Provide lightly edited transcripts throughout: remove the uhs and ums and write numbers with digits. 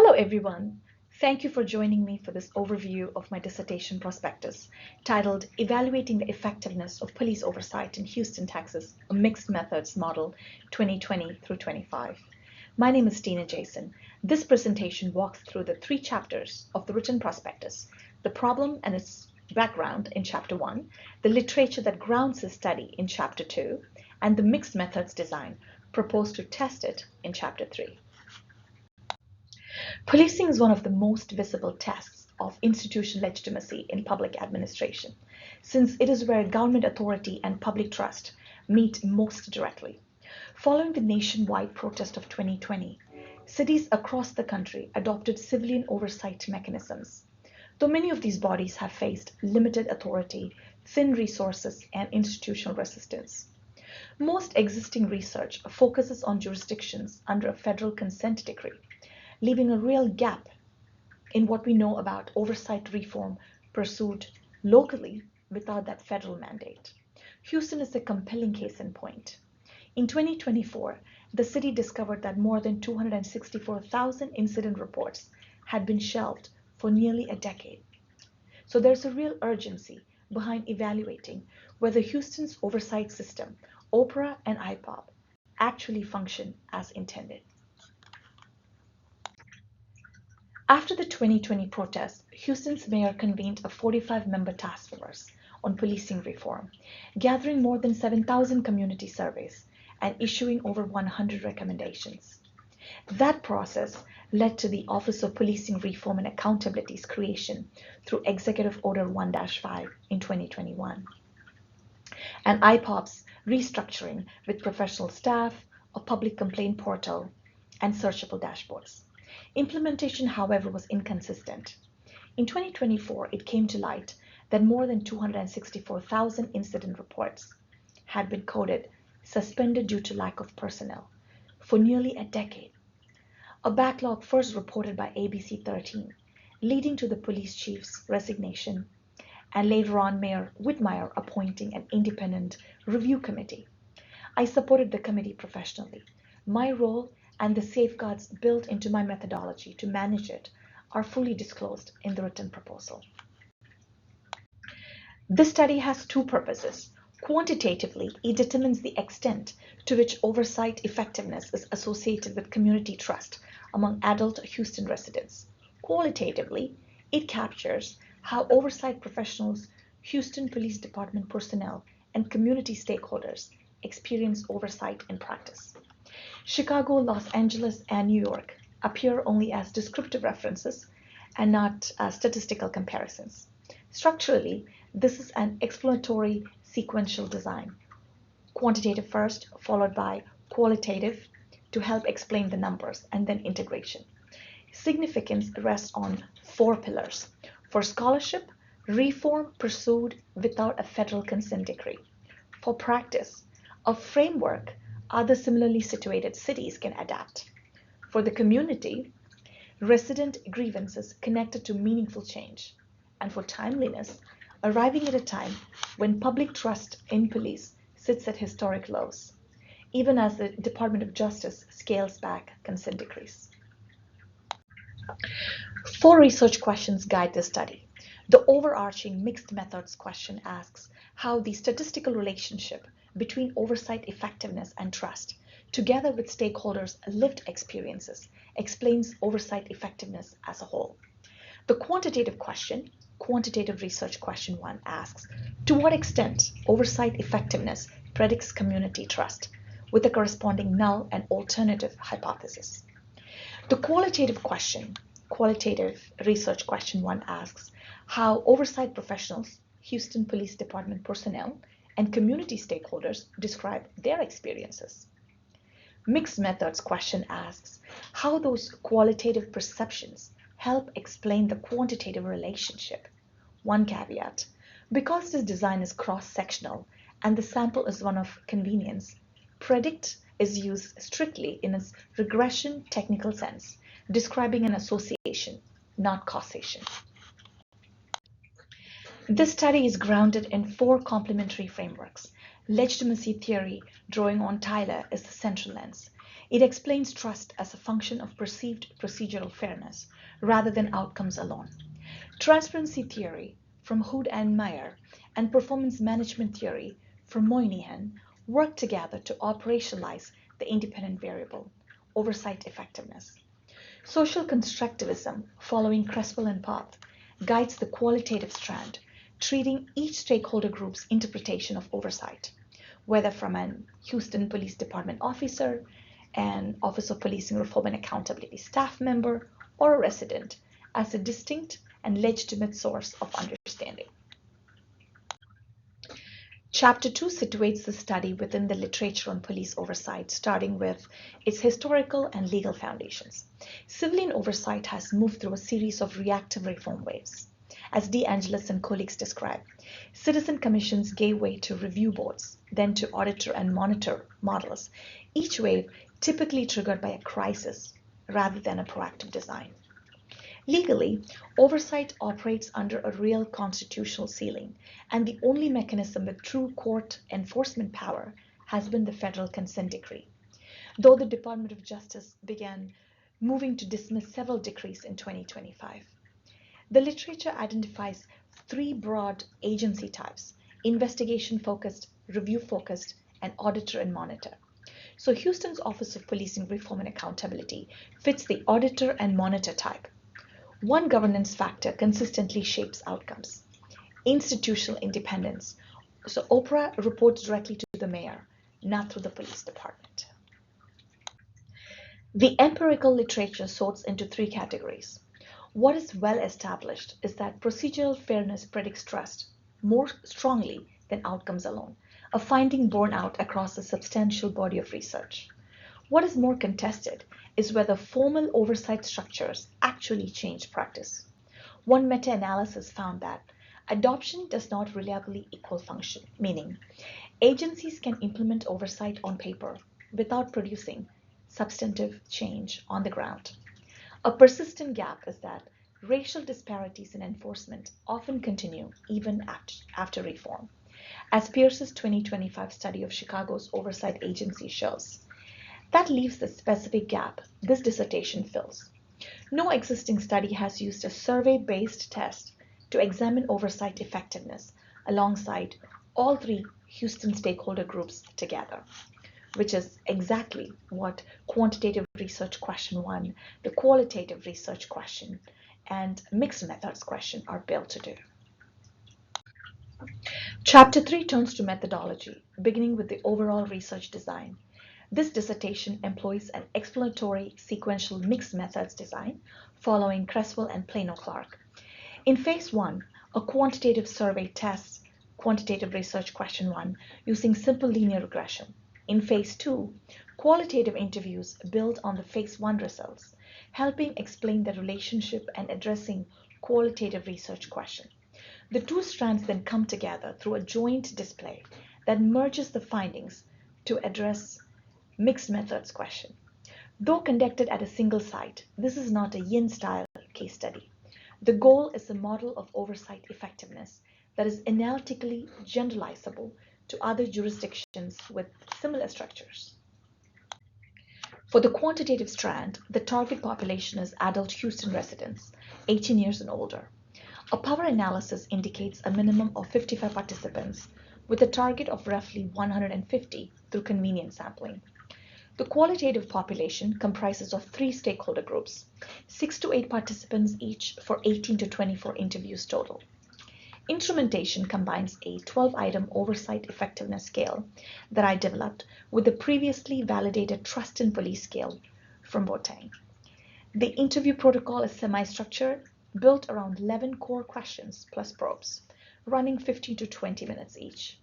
Hello, everyone. Thank you for joining me for this overview of my dissertation prospectus titled Evaluating the Effectiveness of Police Oversight in Houston, Texas, a Mixed Methods Model 2020 through 25. My name is Tina Jason. This presentation walks through the three chapters of the written prospectus, the problem and its background in Chapter 1, the literature that grounds the study in Chapter 2, and the mixed methods design proposed to test it in Chapter 3. Policing is one of the most visible tests of institutional legitimacy in public administration, since it is where government authority and public trust meet most directly. Following the nationwide protest of 2020, cities across the country adopted civilian oversight mechanisms. Though many of these bodies have faced limited authority, thin resources, and institutional resistance. Most existing research focuses on jurisdictions under a federal consent decree, leaving a real gap in what we know about oversight reform pursued locally without that federal mandate. Houston is a compelling case in point. In 2024, the city discovered that more than 264,000 incident reports had been shelved for nearly a decade. So there's a real urgency behind evaluating whether Houston's oversight system, OPRA and IPOP, actually function as intended. After the 2020 protests, Houston's mayor convened a 45-member task force on policing reform, gathering more than 7,000 community surveys and issuing over 100 recommendations. That process led to the Office of Policing Reform and Accountability's creation through Executive Order 1-5 in 2021, and IPOP's restructuring with professional staff, a public complaint portal, and searchable dashboards. Implementation, however, was inconsistent. In 2024, it came to light that more than 264,000 incident reports had been coded suspended due to lack of personnel for nearly a decade. A backlog first reported by ABC 13, leading to the police chief's resignation, and later on Mayor Whitmire appointing an independent review committee. I supported the committee professionally. My role and the safeguards built into my methodology to manage it are fully disclosed in the written proposal. This study has two purposes. Quantitatively, it determines the extent to which oversight effectiveness is associated with community trust among adult Houston residents. Qualitatively, it captures how oversight professionals, Houston Police Department personnel, and community stakeholders experience oversight in practice. Chicago, Los Angeles, and New York appear only as descriptive references and not as statistical comparisons. Structurally, this is an exploratory sequential design. Quantitative first, followed by qualitative to help explain the numbers, and then integration. Significance rests on four pillars. For scholarship, reform pursued without a federal consent decree. For practice, a framework other similarly situated cities can adapt. For the community, resident grievances connected to meaningful change. And for timeliness, arriving at a time when public trust in police sits at historic lows, even as the Department of Justice scales back consent decrees. Four research questions guide this study. The overarching mixed methods question asks how the statistical relationship between oversight effectiveness and trust, together with stakeholders' lived experiences, explains oversight effectiveness as a whole. The quantitative question, quantitative research question 1, asks to what extent oversight effectiveness predicts community trust, with a corresponding null and alternative hypothesis. The qualitative question, qualitative research question 1, asks how oversight professionals, Houston Police Department personnel, and community stakeholders describe their experiences. Mixed methods question asks how those qualitative perceptions help explain the quantitative relationship. One caveat, because this design is cross-sectional and the sample is one of convenience, predict is used strictly in its regression technical sense, describing an association, not causation. This study is grounded in four complementary frameworks. Legitimacy theory, drawing on Tyler, is the central lens. It explains trust as a function of perceived procedural fairness rather than outcomes alone. Transparency theory from Hood and Meyer and performance management theory from Moynihan work together to operationalize the independent variable, oversight effectiveness. Social constructivism, following Creswell and Path, guides the qualitative strand, treating each stakeholder group's interpretation of oversight, whether from an Houston Police Department officer, an Office of Policing Reform and Accountability staff member, or a resident, as a distinct and legitimate source of understanding. Chapter 2 situates the study within the literature on police oversight, starting with its historical and legal foundations. Civilian oversight has moved through a series of reactive reform waves. As De Angelis and colleagues describe, citizen commissions gave way to review boards, then to auditor and monitor models, each wave typically triggered by a crisis rather than a proactive design. Legally, oversight operates under a real constitutional ceiling, and the only mechanism with true court enforcement power has been the federal consent decree, though the Department of Justice began moving to dismiss several decrees in 2025. The literature identifies three broad agency types: investigation-focused, review-focused, and auditor and monitor. So Houston's Office of Policing Reform and Accountability fits the auditor and monitor type. One governance factor consistently shapes outcomes: institutional independence. So OPRA reports directly to the mayor, not through the police department. The empirical literature sorts into three categories. What is well established is that procedural fairness predicts trust more strongly than outcomes alone, a finding borne out across a substantial body of research. What is more contested is whether formal oversight structures actually change practice. One meta-analysis found that adoption does not reliably equal function, meaning agencies can implement oversight on paper without producing substantive change on the ground. A persistent gap is that racial disparities in enforcement often continue even after reform, as Pierce's 2025 study of Chicago's oversight agency shows. That leaves the specific gap this dissertation fills. No existing study has used a survey-based test to examine oversight effectiveness alongside all three Houston stakeholder groups together, which is exactly what quantitative research question 1, the qualitative research question, and mixed methods question are built to do. Chapter 3 turns to methodology, beginning with the overall research design. This dissertation employs an exploratory sequential mixed methods design following Creswell and Plano-Clark. In phase 1, a quantitative survey tests quantitative research question 1 using simple linear regression. In phase 2, qualitative interviews build on the phase 1 results, helping explain the relationship and addressing qualitative research question. The two strands then come together through a joint display that merges the findings to address mixed methods question. Though conducted at a single site, this is not a yin-style case study. The goal is a model of oversight effectiveness that is analytically generalizable to other jurisdictions with similar structures. For the quantitative strand, the target population is adult Houston residents, 18 years and older. A power analysis indicates a minimum of 55 participants with a target of roughly 150 through convenience sampling. The qualitative population comprises of three stakeholder groups, 6 to 8 participants each for 18 to 24 interviews total. Instrumentation combines a 12-item oversight effectiveness scale that I developed with the previously validated Trust in Police scale from Botang. The interview protocol is semi-structured, built around 11 core questions plus probes, running 15 to 20 minutes each.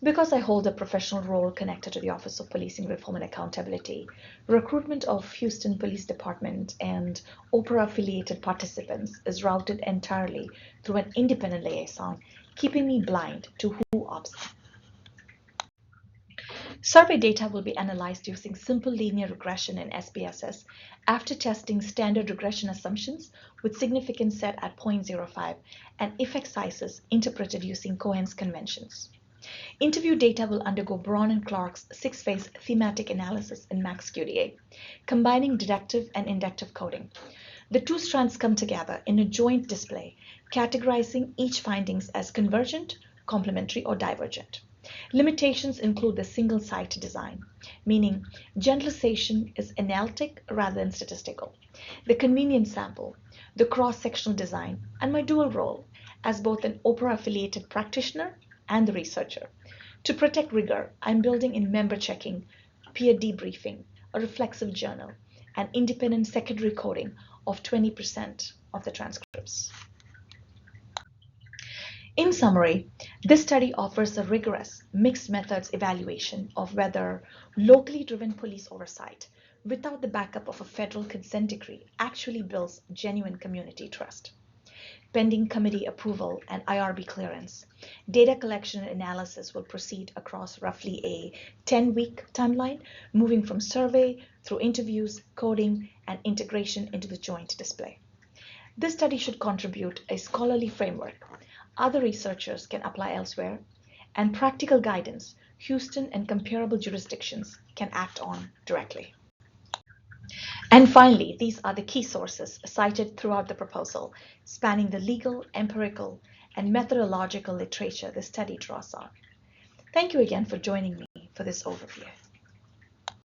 Because I hold a professional role connected to the Office of Policing Reform and Accountability, recruitment of Houston Police Department and OPRA-affiliated participants is routed entirely through an independent liaison, keeping me blind to who opts in. Survey data will be analyzed using simple linear regression in SPSS after testing standard regression assumptions with significance set at 0.05 and effect sizes interpreted using Cohen's conventions. Interview data will undergo Braun and Clark's 6-phase thematic analysis in MaxQDA, combining deductive and inductive coding. The two strands come together in a joint display, categorizing each findings as convergent, complementary, or divergent. Limitations include the single site design, meaning generalization is analytic rather than statistical, the convenience sample, the cross-sectional design, and my dual role as both an Oprah-affiliated practitioner and the researcher. To protect rigor, I'm building in member checking, peer debriefing, a reflexive journal, and independent secondary coding of 20% of the transcripts. In summary, this study offers a rigorous mixed methods evaluation of whether locally driven police oversight without the backup of a federal consent decree actually builds genuine community trust. Pending committee approval and IRB clearance, data collection and analysis will proceed across roughly a 10-week timeline, moving from survey through interviews, coding, and integration into the joint display. This study should contribute a scholarly framework other researchers can apply elsewhere, and practical guidance Houston and comparable jurisdictions can act on directly. And finally, these are the key sources cited throughout the proposal, spanning the legal, empirical, and methodological literature the study draws on. Thank you again for joining me for this overview.